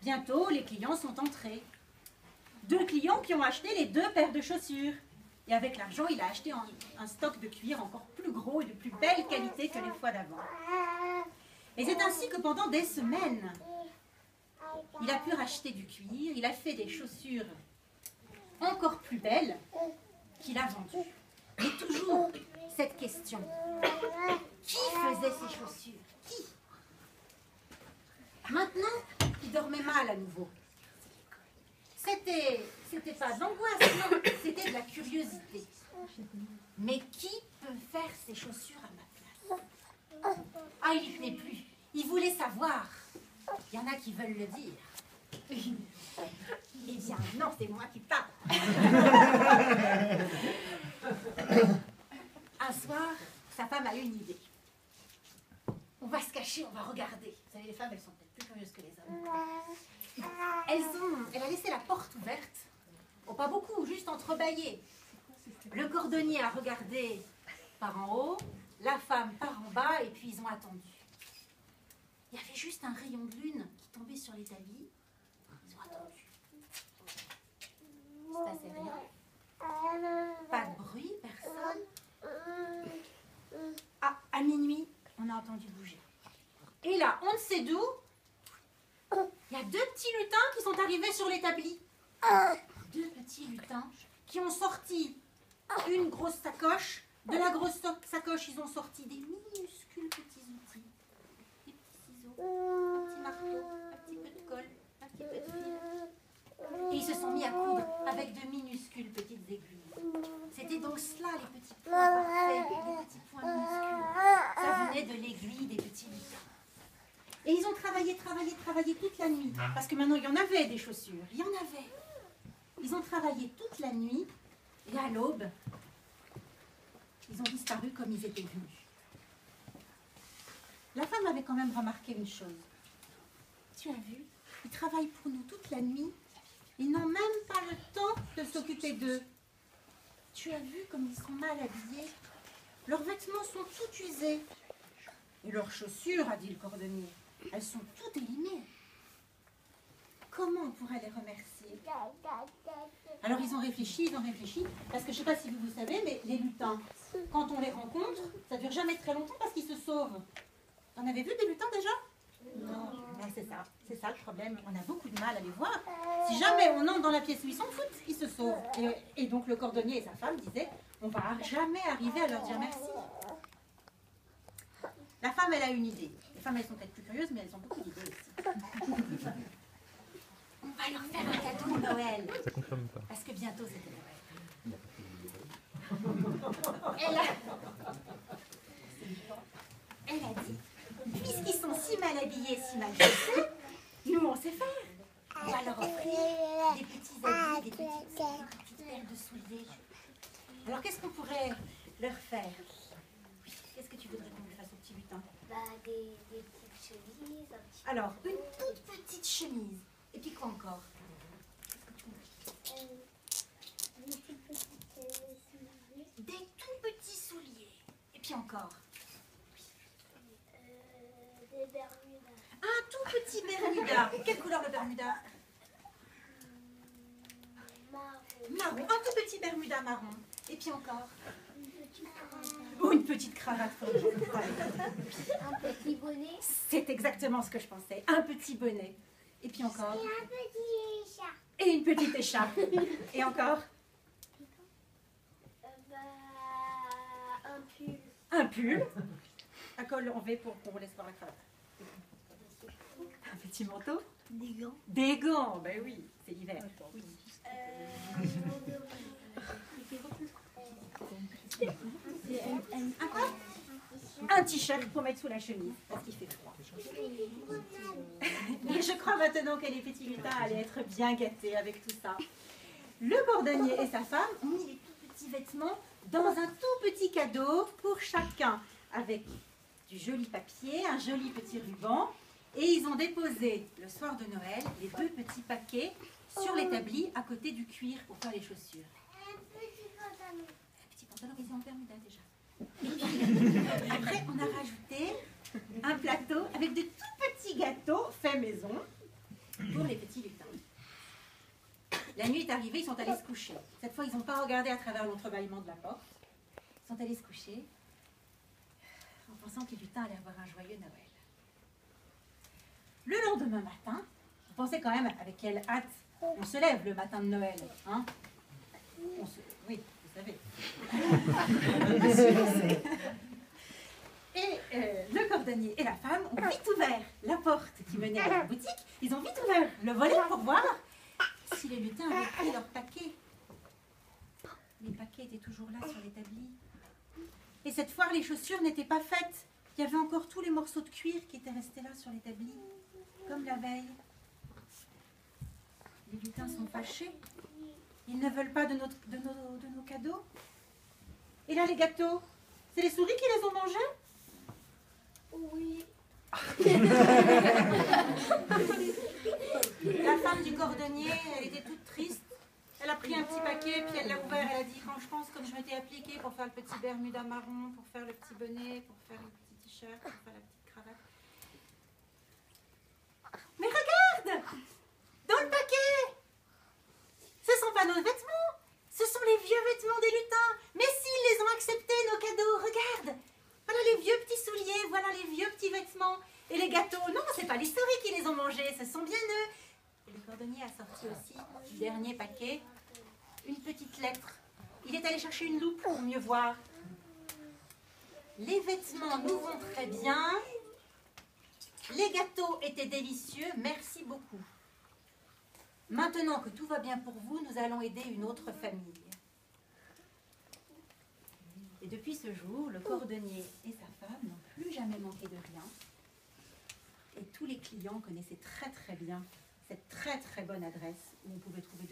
Bientôt, les clients sont entrés. 2 clients qui ont acheté les 2 paires de chaussures. Et avec l'argent, il a acheté un stock de cuir encore plus gros et de plus belle qualité que les fois d'avant. Et c'est ainsi que pendant des semaines, il a pu racheter du cuir, il a fait des chaussures encore plus belles qu'il a vendues. Mais toujours cette question, qui faisait ces chaussures? Qui? Maintenant, il dormait mal à nouveau. C'était pas de l'angoisse, non, c'était de la curiosité. Mais qui peut faire ces chaussures à ma place? Ah, il n'y tenait plus. Il voulait savoir. Il y en a qui veulent le dire. Eh bien, non, c'est moi qui parle. Un soir, sa femme a eu une idée. On va se cacher, on va regarder. Vous savez, les femmes, elles sont peut-être plus curieuses que les hommes. Elle a laissé la porte ouverte. Oh, pas beaucoup, juste entrebâillée. Le cordonnier a regardé par en haut, la femme par en bas, et puis ils ont attendu. Il y avait juste un rayon de lune qui tombait sur l'établi. Ils ont attendu. Il ne se passait rien. Pas de bruit, personne. Ah, à minuit, on a entendu bouger. Et là, on ne sait d'où, il y a 2 petits lutins qui sont arrivés sur l'établi. 2 petits lutins qui ont sorti une grosse sacoche. De la grosse sacoche, ils ont sorti des minuscules petits outils. Des petits ciseaux, un petit marteau, un petit peu de colle, un petit peu de fil. Et ils se sont mis à coudre avec de minuscules petites aiguilles. C'était donc cela, les petits points parfaits, les petits points minuscules. Ça venait de l'aiguille des petits lutins. Et ils ont travaillé toute la nuit. Parce que maintenant, il y en avait des chaussures. Il y en avait. Ils ont travaillé toute la nuit. Et à l'aube, ils ont disparu comme ils étaient venus. La femme avait quand même remarqué une chose. Tu as vu? Ils travaillent pour nous toute la nuit. Ils n'ont même pas le temps de s'occuper d'eux. Tu as vu comme ils sont mal habillés? Leurs vêtements sont tout usés. Et leurs chaussures, a dit le cordonnier, elles sont toutes élimées. Comment on pourrait les remercier? Alors ils ont réfléchi, parce que je ne sais pas si vous savez, mais les lutins, quand on les rencontre, ça ne dure jamais très longtemps parce qu'ils se sauvent. T'en avez vu des lutins déjà? Non. C'est ça le problème, on a beaucoup de mal à les voir. Si jamais on entre dans la pièce où ils sont, ils se sauvent. Et donc le cordonnier et sa femme disaient, on ne va jamais arriver à leur dire merci. La femme, elle a une idée. Les femmes, elles sont peut-être plus curieuses, mais elles ont beaucoup d'idées aussi. On va leur faire un cadeau de Noël. Ça confirme pas. Parce que bientôt, c'était Noël. Elle a dit, puisqu'ils sont si mal habillés, si mal chaussés, nous, on sait faire. On va leur offrir des petits habits, des petites paires de souliers. Alors, qu'est-ce qu'on pourrait leur faire? Qu'est-ce que tu voudrais qu'on lui fasse au petit lutin? Des petites chemises, un petit... Alors, une toute petite chemise. Et puis quoi encore? Des toutes petites souliers. Des tout petits souliers. Et puis encore? Des bermudas. Un tout petit bermuda. Quelle couleur le bermuda? Marron. Marron. Un tout petit bermuda marron. Et puis encore? Une petite cravate. Oh, une petite cravate. Un petit bonnet. C'est exactement ce que je pensais. Un petit bonnet. Et puis encore? Et un petit chat. Et une petite écharpe. Et encore? Un pull. Un pull. Un col en V pour qu'on laisse voir la cravate. Un petit manteau. Des gants. Des gants. Ben oui, c'est l'hiver. Oui. Un quoi? Un t-shirt pour mettre sous la chemise, parce qu'il fait froid. Et je crois maintenant que les petits lutins allaient être bien gâtés avec tout ça. Le cordonnier et sa femme ont mis les tout petits vêtements dans un tout petit cadeau pour chacun, avec du joli papier, un joli petit ruban, et ils ont déposé le soir de Noël les 2 petits paquets sur l'établi à côté du cuir pour faire les chaussures. Un petit pantalon. Un petit pantalon, ils ont en bermuda déjà. Après, on a rajouté un plateau avec de tout petits gâteaux faits maison pour les petits lutins. La nuit est arrivée, ils sont allés se coucher. Cette fois, ils n'ont pas regardé à travers l'entrebâillement de la porte. Ils sont allés se coucher en pensant que les lutins allaient avoir un joyeux Noël. Le lendemain matin, vous pensez quand même avec quelle hâte on se lève le matin de Noël, hein? Oui, vous savez. Et le cordonnier et la femme ont vite ouvert la porte qui menait à la boutique. Ils ont vite ouvert le volet pour voir si les lutins avaient pris leur paquet. Les paquets étaient toujours là sur l'établi. Et cette fois, les chaussures n'étaient pas faites. Il y avait encore tous les morceaux de cuir qui étaient restés là sur l'établi, comme la veille. Les lutins sont fâchés. Ils ne veulent pas de nos cadeaux. Et là, les gâteaux, c'est les souris qui les ont mangés? Oui. La femme du cordonnier, elle était toute triste. Elle a pris un petit paquet, puis elle l'a ouvert. Elle a dit, quand je pense comme je m'étais appliquée pour faire le petit bermuda marron, pour faire le petit bonnet, pour faire le petit t-shirt, pour faire la petite cravate. Mais regarde! Dans le paquet! Ce ne sont pas nos vêtements! Ce sont les vieux vêtements des lutins! Mais s'ils les ont acceptés, nos cadeaux, regarde! Voilà les vieux petits souliers, voilà les vieux petits vêtements. Et les gâteaux, non, c'est pas les souris qui les ont mangés, ce sont bien eux. Et le cordonnier a sorti aussi du dernier paquet une petite lettre. Il est allé chercher une loupe pour mieux voir. Les vêtements nous vont très bien. Les gâteaux étaient délicieux, merci beaucoup. Maintenant que tout va bien pour vous, nous allons aider une autre famille. Et depuis ce jour, le cordonnier et sa femme n'ont plus jamais manqué de rien. Et tous les clients connaissaient très très bien cette très très bonne adresse où on pouvait trouver